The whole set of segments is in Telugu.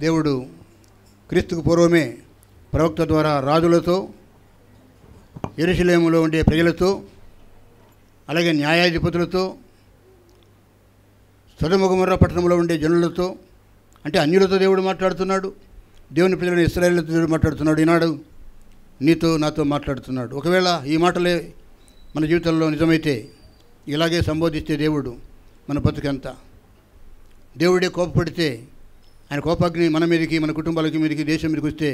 దేవుడు క్రీస్తుకు పూర్వమే ప్రవక్త ద్వారా రాజులతో, యెరూషలేములో ఉండే ప్రజలతో, అలాగే న్యాయాధిపతులతో, సొదొమ గొమొర్రా పట్టణంలో ఉండే జనులతో, అంటే అన్యులతో దేవుడు మాట్లాడుతున్నాడు. దేవుని ప్రజలను ఇశ్రాయేలుతో దేవుడు మాట్లాడుతున్నాడు. ఈనాడు నీతో నాతో మాట్లాడుతున్నాడు. ఒకవేళ ఈ మాటలే మన జీవితంలో నిజమైతే, ఇలాగే సంబోధిస్తే దేవుడు మన బతుకెంత. దేవుడే కోపపడితే ఆయన కోపాగ్ని మన మీదకి, మన కుటుంబాలకి మీదకి, దేశం మీదకి వస్తే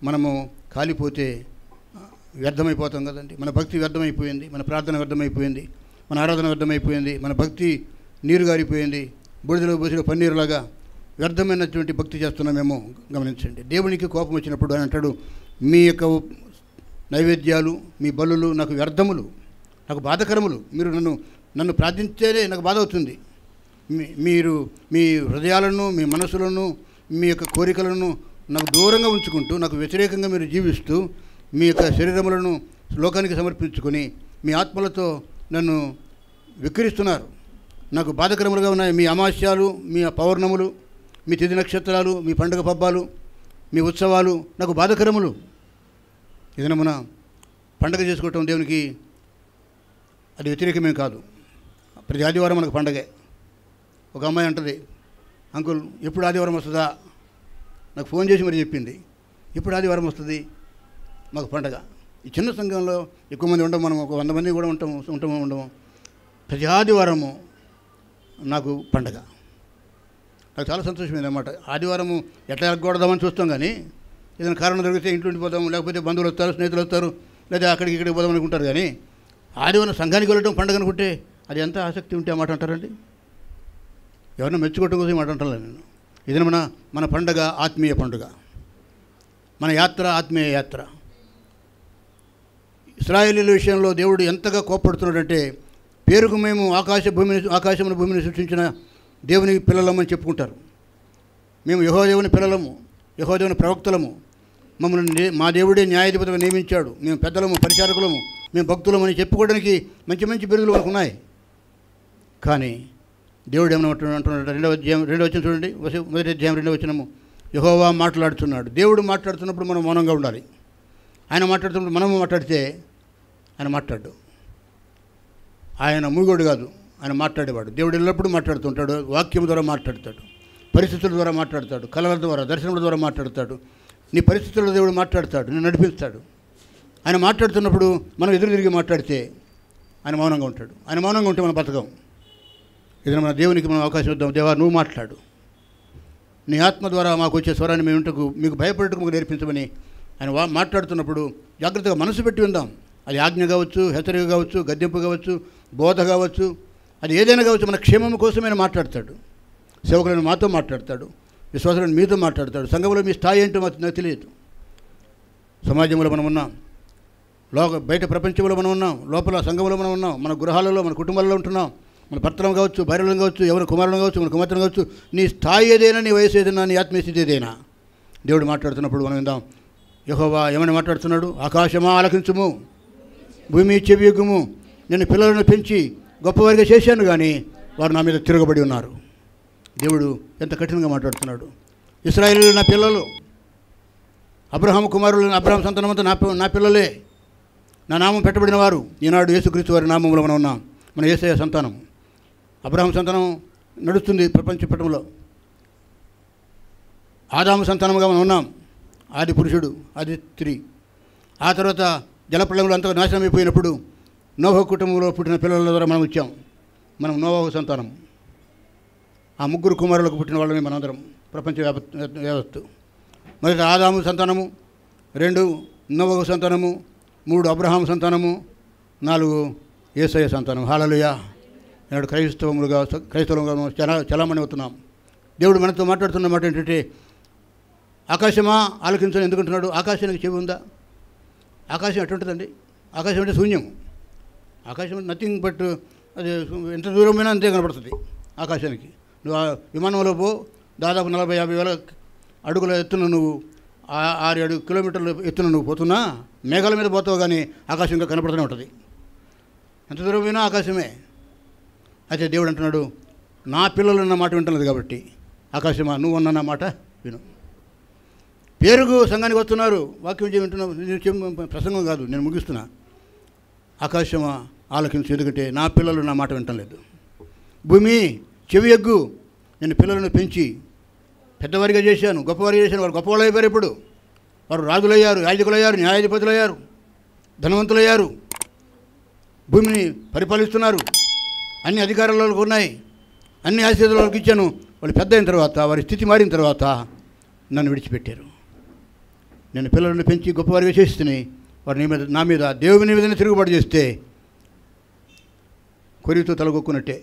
మనము కాలిపోతే వ్యర్థమైపోతాం కదండి. మన భక్తి వ్యర్థమైపోయింది, మన ప్రార్థన వ్యర్థమైపోయింది, మన ఆరాధన వ్యర్థమైపోయింది, మన భక్తి నీరు గారిపోయింది, బూడిదలో పోసిన పన్నీరులాగా వ్యర్థమైనటువంటి భక్తి చేస్తున్నామేమో గమనించండి. దేవునికి కోపం వచ్చినప్పుడు ఆయన అంటాడు, మీ యొక్క నైవేద్యాలు, మీ బలులు నాకు వ్యర్థములు, నాకు బాధకరములు. మీరు నన్ను ప్రార్థించేదే నాకు బాధ అవుతుంది. మీరు మీ హృదయాలను, మీ మనసులను, మీ యొక్క కోరికలను నాకు దూరంగా ఉంచుకుంటూ, నాకు వ్యతిరేకంగా మీరు జీవిస్తూ, మీ యొక్క శరీరములను లోకానికి సమర్పించుకొని మీ ఆత్మలతో నన్ను విక్రిస్తున్నారు. నాకు బాధకరములుగా ఉన్నాయి మీ అమాస్యాలు, మీ పౌర్ణములు, మీ తిథి నక్షత్రాలు, మీ పండుగ పబ్బాలు, మీ ఉత్సవాలు నాకు బాధకరములు. ఏదైనా మన పండగ చేసుకోవటం దేవునికి అది వ్యతిరేకమే కాదు. ప్రతి ఆదివారం మనకు పండగే. ఒక అమ్మాయి అంటది, అంకుల్ ఎప్పుడు ఆదివారం వస్తుందా? నాకు ఫోన్ చేసి మరి చెప్పింది, ఎప్పుడు ఆదివారం వస్తుంది, మాకు పండగ. ఈ చిన్న సంఘంలో ఎక్కువ మంది ఉంటాం, మనం ఒక 100 మంది కూడా ఉండము. ప్రతి ఆదివారము నాకు పండగ. నాకు చాలా సంతోషమైంది అన్నమాట. ఆదివారము ఎట్లా ఎగ్గొడదామని చూస్తాం, కానీ ఏదైనా కారణం దొరికితే ఇంట్లో ఉండిపోదాం, లేకపోతే బంధువులు వస్తారు, స్నేహితులు వస్తారు, లేదా అక్కడికి ఇక్కడికి పోదాం అనుకుంటారు. కానీ ఆదివారం సంఘానికి వెళ్ళడం పండగ అనుకుంటే అది ఎంత ఆసక్తి ఉంటే ఆ మాట అంటారండి. ఎవరైనా మెచ్చుకోవటం కోసం మాట అంటాను నేను. ఇది మన పండగ ఆత్మీయ పండుగ, మన యాత్ర ఆత్మీయ యాత్ర. ఇశ్రాయేలీయుల విషయంలో దేవుడు ఎంతగా కోప్పడుతున్నాడంటే, పేరుకు మేము ఆకాశమును భూమిని సృష్టించిన దేవుని పిల్లలమని చెప్పుకుంటారు. మేము యెహోవా పిల్లలము, యెహోవా ప్రవక్తలము, మమ్మల్ని మా దేవుడే న్యాయాధిపతిగా నియమించాడు, మేము పెద్దలము, పరిచారకులము, మేము భక్తులము అని చెప్పుకోవడానికి మంచి మంచి బిరుదులు మనకు ఉన్నాయి. కానీ దేవుడు ఏమైనా అంటున్నాడు? 2వ వచనం చూడండి, 1వ అధ్యాయం 2వ వచనము. యెహోవా మాట్లాడుతున్నాడు. దేవుడు మాట్లాడుతున్నప్పుడు మనం మౌనంగా ఉండాలి. ఆయన మాట్లాడుతున్నప్పుడు మనము మాట్లాడితే ఆయన మాట్లాడు. ఆయన మూగోడు కాదు, ఆయన మాట్లాడేవాడు. దేవుడు ఎల్లప్పుడూ మాట్లాడుతుంటాడు. వాక్యం ద్వారా మాట్లాడతాడు, పరిస్థితుల ద్వారా మాట్లాడతాడు, కళల ద్వారా, దర్శనముల ద్వారా మాట్లాడతాడు. నీ పరిస్థితుల్లో దేవుడు మాట్లాడతాడు, నేను నడిపిస్తాడు. ఆయన మాట్లాడుతున్నప్పుడు మనం ఎదురు తిరిగి మాట్లాడితే ఆయన మౌనంగా ఉంటాడు. ఆయన మౌనంగా ఉంటే మనం బతకం. ఏదైనా మన దేవునికి మనం అవకాశం ఇద్దాం. దేవా నువ్వు మాట్లాడు, నీ ఆత్మ ద్వారా మాకు వచ్చే స్వరాన్ని మేము ఇంటకు మీకు భయపడటకు మాకు నేర్పించమని ఆయన మాట్లాడుతున్నప్పుడు జాగ్రత్తగా మనసు పెట్టి ఉందాం. అది ఆజ్ఞ కావచ్చు, హెచ్చరిక కావచ్చు, గద్దెంపు కావచ్చు, బోధ కావచ్చు, అది ఏదైనా కావచ్చు, మన క్షేమం కోసమైనా మాట్లాడతాడు. సేవకులను మాతో మాట్లాడతాడు, విశ్వాసులను మీతో మాట్లాడతాడు. సంఘంలో మీ స్థాయి ఏంటో నాకు తెలియదు. సమాజంలో మనం ఉన్నాం, బయట ప్రపంచంలో మనం ఉన్నాం, లోపల సంఘంలో మనం ఉన్నాం, మన గృహాలలో, మన కుటుంబాలలో ఉంటున్నాం. మన భర్తలం కావచ్చు, భార్యలను కావచ్చు, ఎవరి కుమారులను కావచ్చు, మన కుమార్తెను కావచ్చు. నీ స్థాయి ఏదైనా, నీ వయసు ఏదైనా, నీ ఆత్మీయస్థితి ఏదైనా, దేవుడు మాట్లాడుతున్నప్పుడు మనం విందాం. యెహోవా ఏమని మాట్లాడుతున్నాడు? ఆకాశమా ఆలకించుము, భూమి చెవియొగ్గుము, నేను పిల్లలను పెంచి గొప్పవారిగా చేశాను, కానీ వారు నా మీద తిరగబడి ఉన్నారు. దేవుడు ఎంత కఠినంగా మాట్లాడుతున్నాడు. ఇశ్రాయేలీయులు నా పిల్లలు, అబ్రహాము కుమారులు, అబ్రహాం సంతానమంతా నా పిల్లలే, నా నామం పెట్టబడిన వారు. ఈనాడు యేసుక్రీస్తు వారి నామంలో మనం ఉన్నాం. మన యేసయ్య సంతానం, అబ్రహాం సంతానం నడుస్తుంది ప్రపంచ పటంలో. ఆదాము సంతానముగా మనం ఉన్నాం, ఆది పురుషుడు, ఆది స్త్రీ. ఆ తర్వాత జలప్రళయంలో అంతగా నాశనం అయిపోయినప్పుడు నోవహు కుటుంబంలో పుట్టిన పిల్లల ద్వారా మనం వచ్చాం. మనం నోవహు సంతానం. ఆ 3 కుమారులకు పుట్టిన వాళ్ళమే మనందరం, ప్రపంచ వ్యవస్థ. మొదట ఆదాము సంతానము, 2 నోవహు సంతానము, 3 అబ్రహాం సంతానము, 4 యేసయ్య సంతానం. హల్లెలూయా. ఈనాడు క్రైస్తవులుగా చలామణి అవుతున్నాం. దేవుడు మనతో మాట్లాడుతున్న మాట ఏంటంటే, ఆకాశమా ఆలకించని ఎందుకంటున్నాడు? ఆకాశానికి చెవి ఉందా? ఆకాశం ఎటువంటిదండి? ఆకాశం అంటే శూన్యం. ఆకాశం అంటే నథింగ్ బట్, అది ఎంత దూరమైనా అంతే కనపడుతుంది ఆకాశానికి. నువ్వు ఆ విమానంలో పో, దాదాపు 40-50 వేల అడుగుల ఎత్తున నువ్వు 6-7 కిలోమీటర్ల ఎత్తున నువ్వు పోతున్నా మేఘాల మీద పోతావు, కానీ ఆకాశం ఇంకా కనపడుతూనే ఉంటుంది. ఎంత దూరమైనా ఆకాశమే. అయితే దేవుడు అంటున్నాడు, నా పిల్లలు అన్న మాట వింటలేదు కాబట్టి, ఆకాశమా నువ్వు అన్న మాట విను. పేరుకు సంఘానికి వస్తున్నారు, వాక్యం వింటున్నావు. నేను ప్రసంగం కాదు, నేను ముగిస్తున్నా. ఆకాశమా ఆలకించు, ఎందుకంటే నా పిల్లలు నా మాట వింటం లేదు. భూమి చెవి ఎగ్గు, నేను పిల్లలను పెంచి పెద్దవారిగా చేశాను, గొప్పవారిగా చేశాను. వారు గొప్పవాళ్ళు అయిపోయారు. ఇప్పుడు వారు రాజులయ్యారు, యాజకులయ్యారు, న్యాయాధిపతులయ్యారు, ధనవంతులయ్యారు, భూమిని పరిపాలిస్తున్నారు, అన్ని అధికారాలకు ఉన్నాయి, అన్ని ఆశీర్వాదాలకు ఇచ్చాను. వాళ్ళు పెద్ద అయిన తర్వాత, వారి స్థితి మారిన తర్వాత నన్ను విడిచిపెట్టారు. నేను పిల్లలను పెంచి గొప్పవారిగా చేస్తే వారు నా మీద దేవుని మీదనే తిరుగుబాటు చేస్తే కొరివితో తలగొక్కున్నట్టే.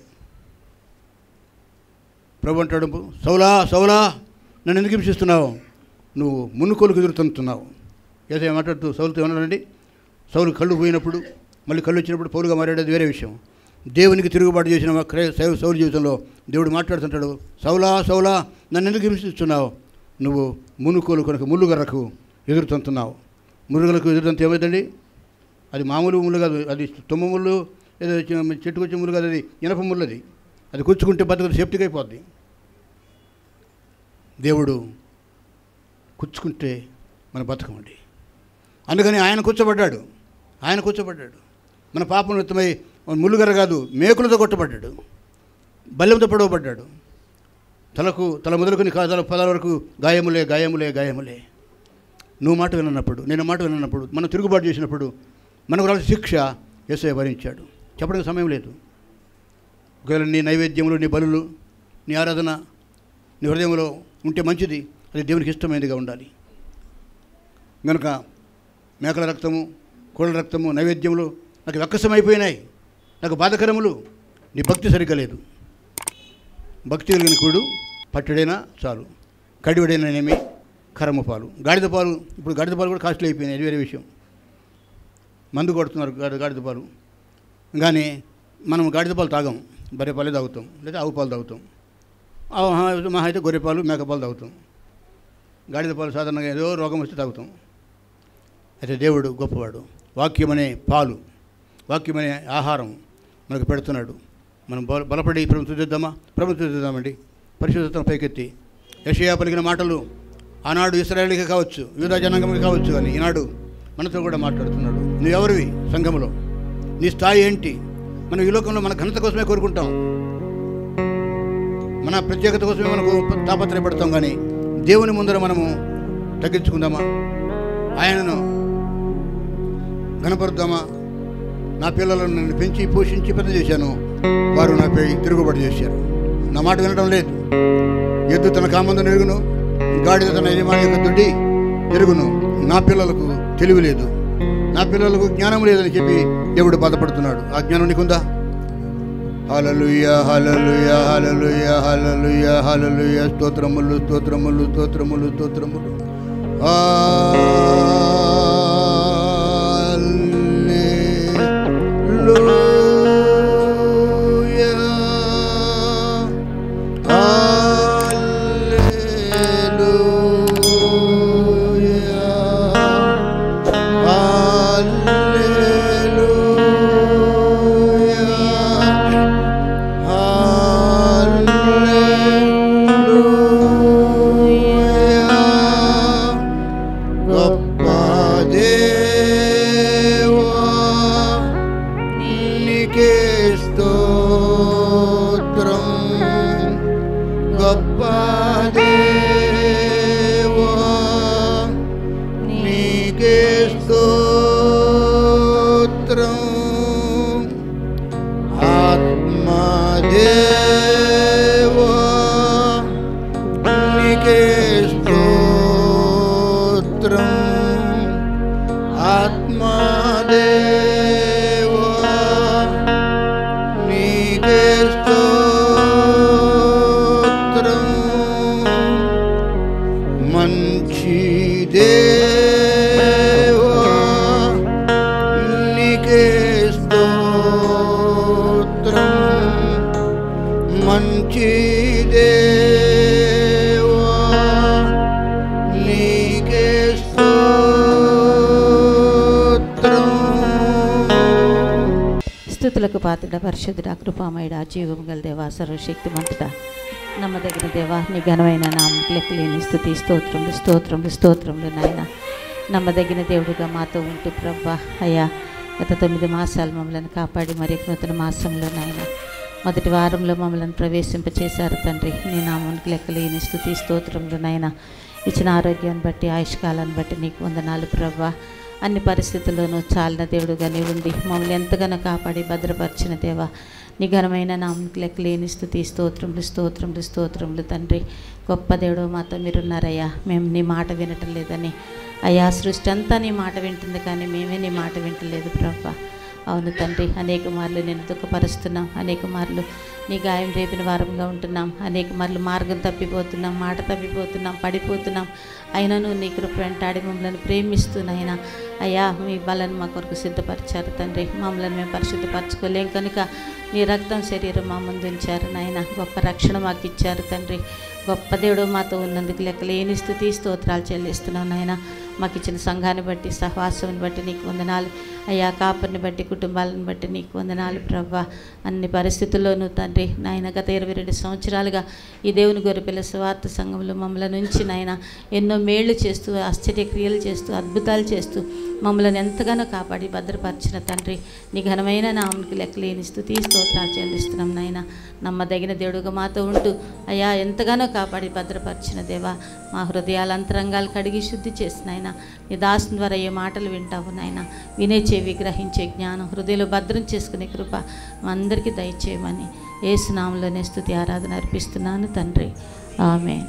ప్రభు అంటాడు, సౌలా సౌలా నన్ను ఎందుకు హింసిస్తున్నావు, నువ్వు మున్నుకోలుకు ఎదురుతున్నావు. ఏదో మాట్లాడుతూ సౌలుతో ఏమన్నాడండి, సౌలు కళ్ళు పోయినప్పుడు మళ్ళీ కళ్ళు వచ్చినప్పుడు పౌలుగా మాట్లాడేది వేరే విషయం. దేవునికి తిరుగుబాటు చేసిన సౌలు జీవితంలో దేవుడు మాట్లాడుతుంటాడు, సౌలా సౌలా నన్ను ఎందుకు హింసిస్తున్నావు, నువ్వు మునుకోలు కనుక ముళ్ళుగర్రకు ఎదురుతుంటున్నావు. ముళ్ళుగరకు ఎదురుతంత ఏమైందండి, అది మామూలు ముళ్ళు కాదు, అది తుమ్మ ముళ్ళు, ఏదో చెట్టుకు వచ్చే ముళ్ళు కాదు, అది ఇనప ముళ్ళు. అది కూర్చుకుంటే బతుకు సేఫ్టీగా అయిపోద్ది. దేవుడు కూర్చుకుంటే మన బతకమండి. అందుకని ఆయన కూర్చోబడ్డాడు. మన పాపం నిమిత్తమై ముళ్ళుగర కాదు, మేకులతో కొట్టబడ్డాడు, బల్లెంతో పడవబడ్డాడు. తల మొదలుకొని కాదాల పదాల వరకు గాయములే గాయములే గాయములే. నువ్వు మాట వినప్పుడు, నేను మాట వినప్పుడు, మనం తిరుగుబాటు చేసినప్పుడు మనకు రాసిన శిక్ష యేసయ్య భరించాడు. చెప్పడానికి సమయం లేదు. ఒకవేళ నీ నైవేద్యములు, నీ బలులు, నీ ఆరాధన నీ హృదయంలో ఉంటే మంచిది, అది దేవునికి ఇష్టమైనదిగా ఉండాలి. కనుక మేకల రక్తము, కోళ్ళ రక్తము, నైవేద్యములు నాకు వెక్కసమైపోయినాయి, నాకు బాధకరములు. నీ భక్తి సరిగ్గా లేదు. భక్తి కలిగిన కూడు పట్టుడైనా చాలు, కడివడైనానేమి కరమ పాలు. గాడిద పాలు, ఇప్పుడు గాడిద పాలు కూడా కాస్ట్లీ అయిపోయినాయి, అది వేరే విషయం. మందు కొడుతున్నారు గాడిద పాలు. కానీ మనం గాడిద పాలు తాగం, బర్రె పాలే తాగుతాం, లేదా ఆవు పాలు తాగుతాం, మహా అయితే గొర్రె పాలు, మేకపాలు తాగుతాం. గాడిద పాలు సాధారణంగా ఏదో రోగం వస్తే తాగుతాం. అయితే దేవుడు గొప్పవాడు. వాక్యమనే పాలు, వాక్యమనే ఆహారం మనకు పెడుతున్నాడు. మనం బలపడి ప్రభుత్వం చూద్దామండి. పరిశుద్ధతను పైకెత్తి యెషయా పలికిన మాటలు ఆనాడు ఇశ్రాయేలుకి కావచ్చు, యూదా జనాంగంకి కావచ్చు, కానీ ఈనాడు మనతో కూడా మాట్లాడుతున్నాడు. నువ్వెవరివి సంఘంలో, నీ స్థాయి ఏంటి? మనం ఈ లోకంలో మన ఘనత కోసమే కోరుకుంటాం, మన ప్రత్యేకత కోసమే మనకు తాపత్రయపడతాం. కానీ దేవుని ముందర మనము తగ్గించుకుందామా? ఆయనను ఘనపరుద్దామా? నా పిల్లలను నన్ను పెంచి పోషించి పెద్ద చేశాను, వారు నాపై తిరుగుబాటు చేశారు, నా మాట వినడం లేదు. ఎద్దు తన కామందును ఎరుగును, గాడిద తన యజమాని యొక్క దుడ్డి ఎరుగును. నా పిల్లలకు తెలివి లేదు, నా పిల్లలకు జ్ఞానం లేదని చెప్పి దేవుడు బాధపడుతున్నాడు. ఆ జ్ఞానం నీకుందా? హల్లెలూయా హల్లెలూయా హల్లెలూయా హల్లెలూయా హల్లెలూయా. స్తోత్రములు స్తోత్రములు స్తోత్రములు స్తోత్రములు. స్తుతులకు పాత్రుడ, పరిశుద్ధుడ, కృపామయుడ, జీవము గల దేవా, సర్వశక్తిమంతుడ, నమ్మదగిన దేవా, నీ ఘనమైన నామముకు లెక్కలేని స్తుతి స్తోత్రములు స్తోత్రములు స్తోత్రములు నాయన. నమ్మదగిన దేవుడిగా మాతో ఉంటూ ప్రభా అయ్యా, గత 9 మాసాలు మమ్మల్ని కాపాడి మరి నూతన మాసంలో నాయన మొదటి వారంలో మమ్మల్ని ప్రవేశింపచేశారు తండ్రి. నీ నామానికి లెక్కలేని స్తుతి స్తోత్రములు నాయన. ఇచ్చిన ఆరోగ్యాన్ని బట్టి ఆయుష్కాలాన్ని బట్టి నీకు వందనాలు ప్రభా. అన్ని పరిస్థితుల్లోనూ చాలిన దేవుడుగా నీవు ఉండి మమ్మల్ని ఎంతగానో కాపాడి భద్రపరిచిన దేవా, నీ ఘనమైన నామముకు లెక్కలేని స్తుతి స్తోత్రములు స్తోత్రములు స్తోత్రములు తండ్రి. గొప్ప దేవుడు మాతో మీరున్నారయ్యా. మేము నీ మాట వినటం లేదని అయ్యా, సృష్టి అంతా నీ మాట వింటుంది కానీ మేమే నీ మాట వింటలేదు ప్రభా. అవును తండ్రి, అనేక మార్లు నేను దుఃఖపరుస్తున్నాం, అనేక మార్లు నీ గాయం రేపిన వారంగా ఉంటున్నాం, అనేక మార్లు మార్గం తప్పిపోతున్నాం, మాట తప్పిపోతున్నాం, పడిపోతున్నాం. అయినను నీ కృప వెంటాడి మమ్మల్ని ప్రేమిస్తున్నాయినా అయ్యా, మీ బలను మా కొరకు సిద్ధపరిచారు తండ్రి. మమ్మల్ని మేము పరిశుద్ధపరచుకోలేం కనుక నీ రక్తం శరీరం మా ముందు ఉంచారు నాయన. గొప్ప రక్షణ మాకు ఇచ్చారు తండ్రి. గొప్ప దేవుడు మాతో ఉన్నందుకు లెక్కలేని స్తుతి స్తోత్రాలు చెల్లిస్తున్నాం నాయన. మాకు ఇచ్చిన సంఘాన్ని బట్టి సహవాసాన్ని బట్టి నీకు వందనాలు అయ్యా. కాపరిని బట్టి కుటుంబాలను బట్టి నీకు వందనాలు ప్రభా. అన్ని పరిస్థితుల్లోనూ తండ్రి నాయన గత 22 సంవత్సరాలుగా ఈ దేవుని గొర్రెపిల్ల సువార్త సంఘంలో మమ్మల్ని నుంచి నాయన ఎన్నో మేళ్లు చేస్తూ ఆశ్చర్యక్రియలు చేస్తూ అద్భుతాలు చేస్తూ మమ్మల్ని ఎంతగానో కాపాడి భద్రపరిచిన తండ్రి, నీ ఘనమైన నామముకి లెక్కలేని స్తుతి స్తోత్రాలు చెల్లిస్తున్నాం నాయన. నమ్మదగిన దేవుడుగా మాతో ఉంటూ అయ్యా ఎంతగానో కాపాడి భద్రపరిచిన దేవా, మా హృదయాల అంతరంగాలు కడిగి శుద్ధి చేసిన ఆయన నీ దాసుని ద్వారా ఏ మాటలు వింటావు నాయన, వినే చెవి గ్రహించే జ్ఞానం హృదయంలో భద్రం చేసుకునే కృప మా అందరికీ దయచేయమని యేసు నామములోనే స్తుతి ఆరాధన అర్పిస్తున్నాను తండ్రి. ఆమేన్.